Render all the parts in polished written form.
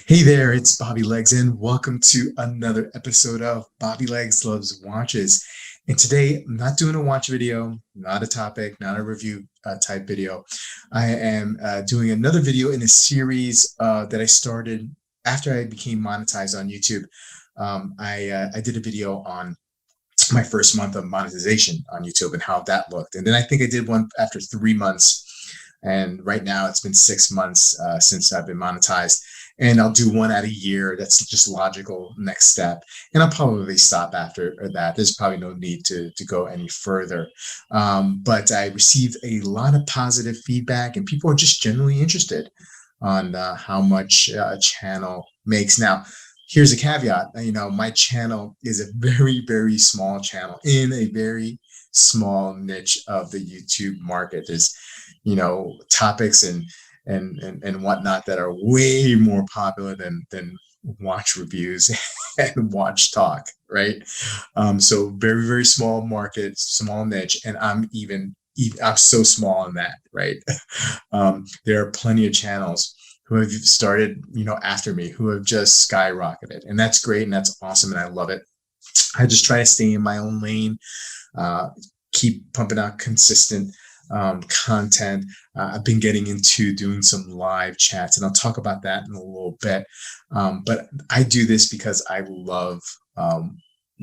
Hey there, it's Bobby Legs, and welcome to another episode of Bobby Legs Loves Watches. And today, I'm not doing a watch video, not a topic, not a review type video. I am doing another video in a series that I started after I became monetized on YouTube. I did a video on my first month of monetization on YouTube and how that looked. And then I think I did one after 3 months. And right now it's been 6 months since I've been monetized. And I'll do one at a year. That's just logical next step. And I'll probably stop after that. There's probably no need to go any further. But I received a lot of positive feedback, and people are just generally interested on how much a channel makes. Now, here's a caveat. My channel is a very, very small channel in a very small niche of the YouTube market. There's, topics and whatnot that are way more popular than watch reviews and watch talk, right? So very, very small market, small niche, and I'm so small in that, right? There are plenty of channels who have started, after me, who have just skyrocketed, and that's great and that's awesome, and I love it. I just try to stay in my own lane, uh, keep pumping out consistent content. I've been getting into doing some live chats, and I'll talk about that in a little bit. But I do this because I love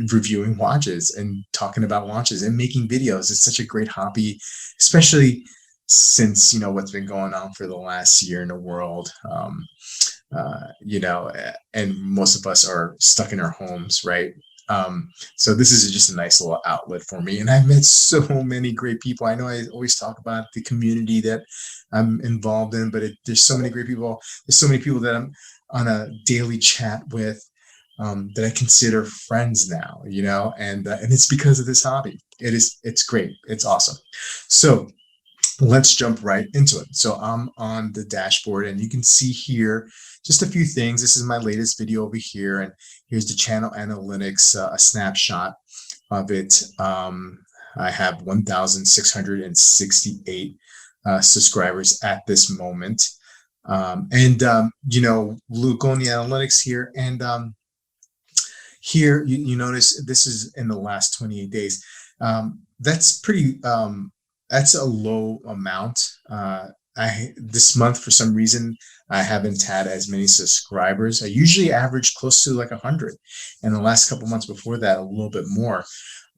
reviewing watches and talking about watches and making videos. It's such a great hobby, especially since what's been going on for the last year in the world. And most of us are stuck in our homes, right? So this is just a nice little outlet for me. And I've met so many great people. I know I always talk about the community that I'm involved in, but there's so many great people. There's so many people that I'm on a daily chat with, that I consider friends now, and it's because of this hobby. It's great. It's awesome. So let's jump right into it. So I'm on the dashboard, and you can see here just a few things. This is my latest video over here, and here's the channel analytics, a snapshot of it. I have 1,668 subscribers at this moment. Look on the analytics here, and here you notice this is in the last 28 days. That's pretty that's a low amount. This month, for some reason, I haven't had as many subscribers. I usually average close to like 100, and the last couple months before that, a little bit more.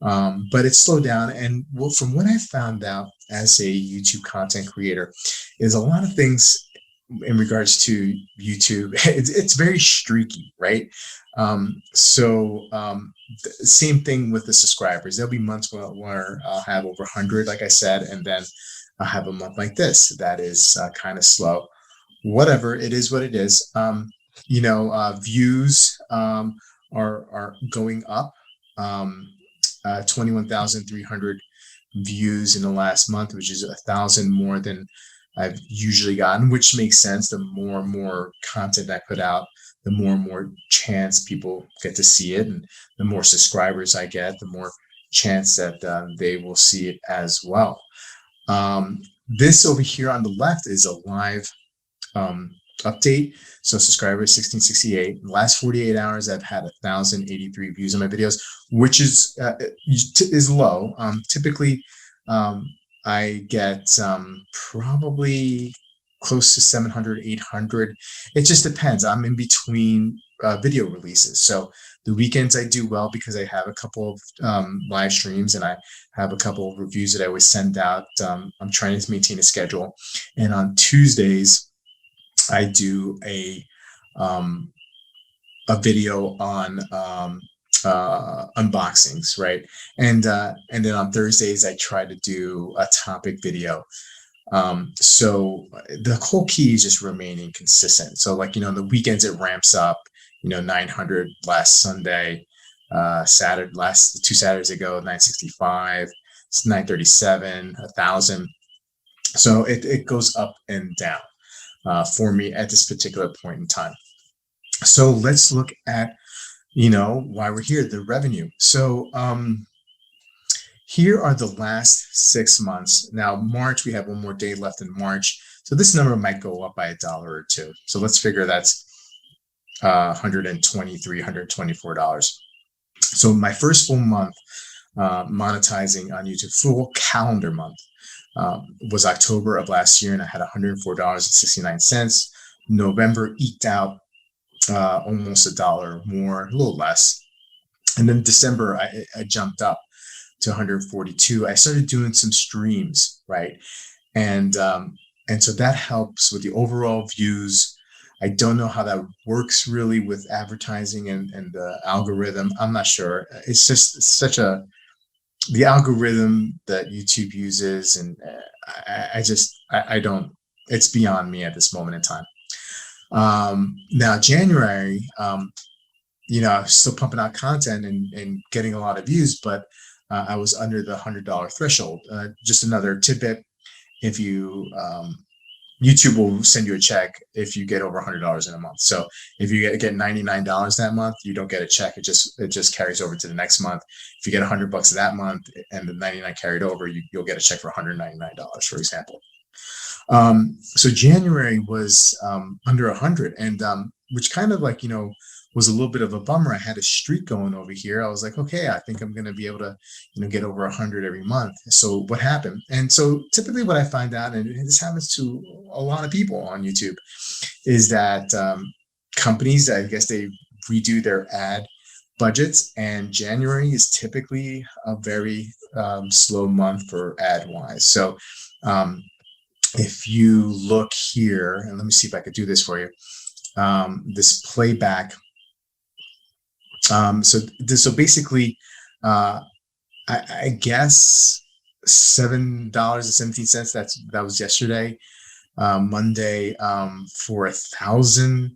But it's slowed down. And from what I found out as a YouTube content creator, is a lot of things in regards to YouTube. It's very streaky, right? Same thing with the subscribers. There'll be months where I'll have over 100, like I said, and then I'll have a month like this that is kind of slow. Whatever, it is what it is. Views are going up. 21,300 views in the last month, which is 1,000 more than I've usually gotten, which makes sense. The more and more content I put out, the more and more chance people get to see it, and the more subscribers I get, the more chance that they will see it as well. This over here on the left is a live update. So subscribers 1668. In the last 48 hours, I've had 1,083 views on my videos, which is low. Typically, I get probably close to 700, 800. It just depends. I'm in between video releases. So the weekends I do well because I have a couple of live streams, and I have a couple of reviews that I always send out. I'm trying to maintain a schedule. And on Tuesdays, I do a video on unboxings, right? And then on Thursdays, I try to do a topic video. So the whole key is just remaining consistent. So the weekends it ramps up, 900 last Sunday, last 2 Saturdays ago, 965, it's 937, 1,000. So it goes up and down for me at this particular point in time. So let's look at, why we're here, the revenue. So here are the last 6 months. Now, March, we have one more day left in March. So this number might go up by $1 or $2. So let's figure that's $123, $124. So my first full month monetizing on YouTube, full calendar month, was October of last year, and I had $104.69. November eked out almost $1 more, a little less. And then December, I jumped up to 142. I started doing some streams, right? And so that helps with the overall views. I don't know how that works really with advertising and the algorithm. I'm not sure. It's just such the algorithm that YouTube uses, and I don't. It's beyond me at this moment in time. Now January, I was still pumping out content and getting a lot of views, but I was under the $100 threshold. Just another tidbit: if you YouTube will send you a check if you get over $100 in a month. So if you get $99 that month, you don't get a check. It just carries over to the next month. If you get $100 that month and the 99 carried over, you'll get a check for $199, for example. So January was under 100, and which kind of was a little bit of a bummer. I had a streak going over here. I was like, okay, I think I'm going to be able to, get over 100 every month. So what happened? And so typically what I find out, and this happens to a lot of people on YouTube, is that companies, I guess they redo their ad budgets, and January is typically a very slow month for ad wise. So if you look here, and let me see if I could do this for you, this playback. So basically, I guess $7.17. That was yesterday, Monday, for 1,000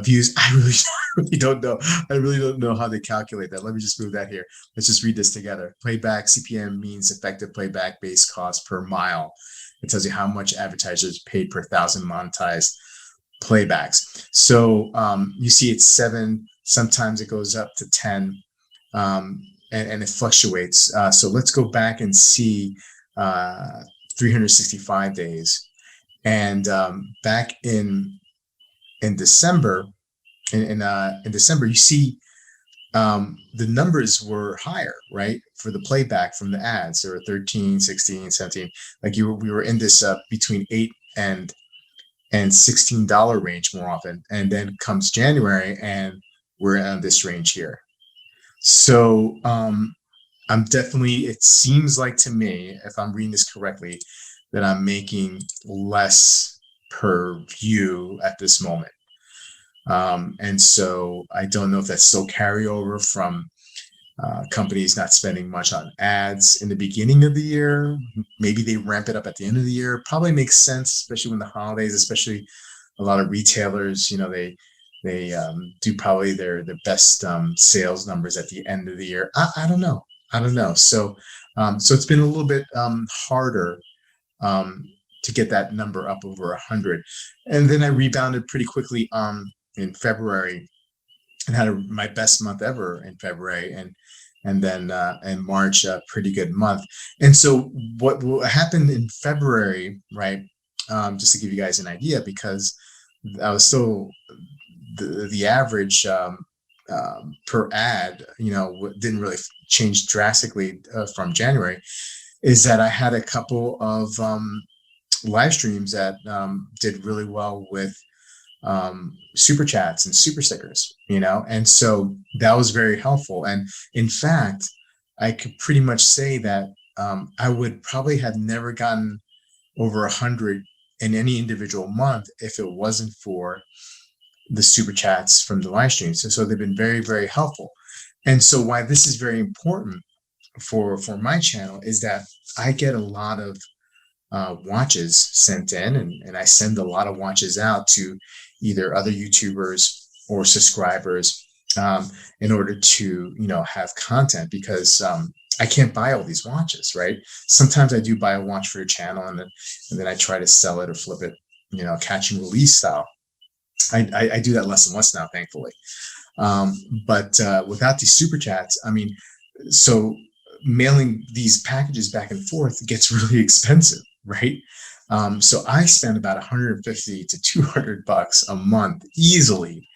views. I really don't know. I really don't know how they calculate that. Let me just move that here. Let's just read this together. Playback CPM means effective playback based cost per mile. It tells you how much advertisers paid per 1,000 monetized playbacks. So you see it's 7. Sometimes it goes up to 10, and it fluctuates. So let's go back and see 365 days. And back in December, in December, you see the numbers were higher, right? For the playback from the ads, there were 13, 16, 17. We were in this between $8 and $16 range more often. And then comes January, and we're in this range here. So I'm definitely, it seems like to me, if I'm reading this correctly, that I'm making less per view at this moment. And so I don't know if that's still carryover from companies not spending much on ads in the beginning of the year. Maybe they ramp it up at the end of the year. Probably makes sense, especially when the holidays, especially a lot of retailers, they do probably their best sales numbers at the end of the year. I don't know. So it's been a little bit harder to get that number up over 100. And then I rebounded pretty quickly in February and had my best month ever in February, and then in March, a pretty good month. And so what happened in February, right? Just to give you guys an idea, because I was still the average per ad, didn't really change drastically from January, is that I had a couple of live streams that did really well with super chats and super stickers, and so that was very helpful. And in fact, I could pretty much say that I would probably have never gotten over 100 in any individual month if it wasn't for the super chats from the live streams. So they've been very, very helpful. And so why this is very important for my channel is that I get a lot of watches sent in, and I send a lot of watches out to either other YouTubers or subscribers in order to have content, because I can't buy all these watches, right? Sometimes I do buy a watch for your channel, and then I try to sell it or flip it, catch and release style. I do that less and less now, thankfully. But without these super chats, so mailing these packages back and forth gets really expensive, right? So I spend about 150 to 200 bucks a month easily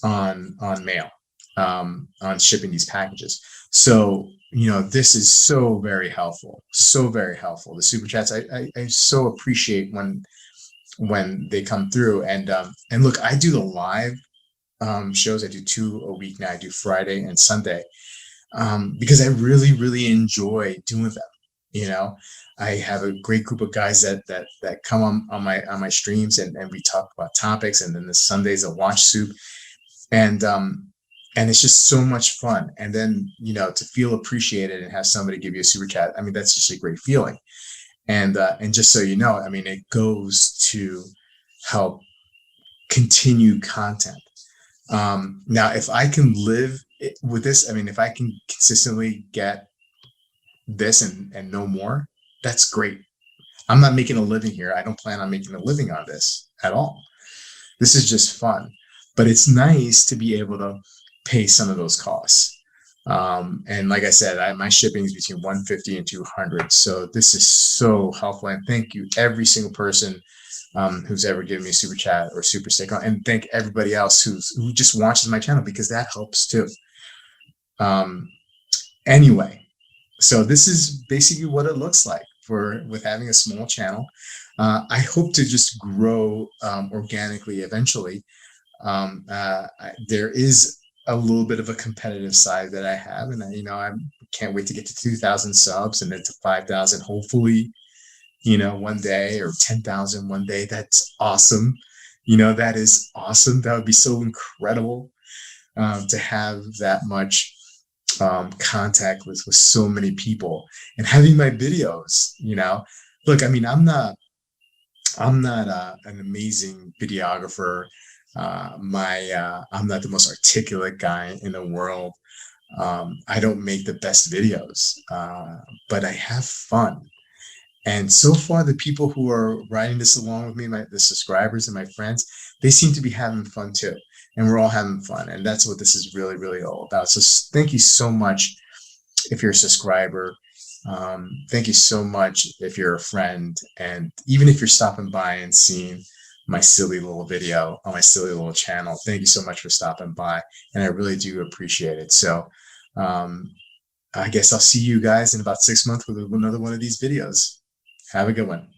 on mail, on shipping these packages. So this is so very helpful, so very helpful. The super chats, I so appreciate when they come through. And look, I do the live shows. I do 2 a week now. I do Friday and Sunday, because I really, really enjoy doing them. You know, I have a great group of guys that come on my streams, and we talk about topics. And then the Sundays a watch soup, and it's just so much fun. And then to feel appreciated and have somebody give you a super chat. I mean, that's just a great feeling. And just so you know, I mean, it goes to help continue content. Now, if I can live with this, I mean, if I can consistently get this and no more, that's great. I'm not making a living here. I don't plan on making a living on this at all. This is just fun, but it's nice to be able to pay some of those costs. And like I said, my shipping is between 150 and 200. So this is so helpful. And thank you, every single person who's ever given me a super chat or super sticker, and thank everybody else who just watches my channel, because that helps too. Anyway, so this is basically what it looks like with having a small channel. I hope to just grow organically eventually. There is a little bit of a competitive side that I have, and I can't wait to get to 2,000 subs and then to 5,000, hopefully, one day, or 10,000 one day. That's awesome. That is awesome. That would be so incredible, to have that much contact with so many people, and having my videos. Look, I mean, I'm not an amazing videographer. I'm not the most articulate guy in the world. I don't make the best videos, but I have fun. And so far, the people who are riding this along with me, the subscribers and my friends, they seem to be having fun too. And we're all having fun. And that's what this is really, really all about. So thank you so much if you're a subscriber. Thank you so much if you're a friend. And even if you're stopping by and seeing my silly little video on my silly little channel, thank you so much for stopping by. And I really do appreciate it. So I guess I'll see you guys in about 6 months with another one of these videos. Have a good one.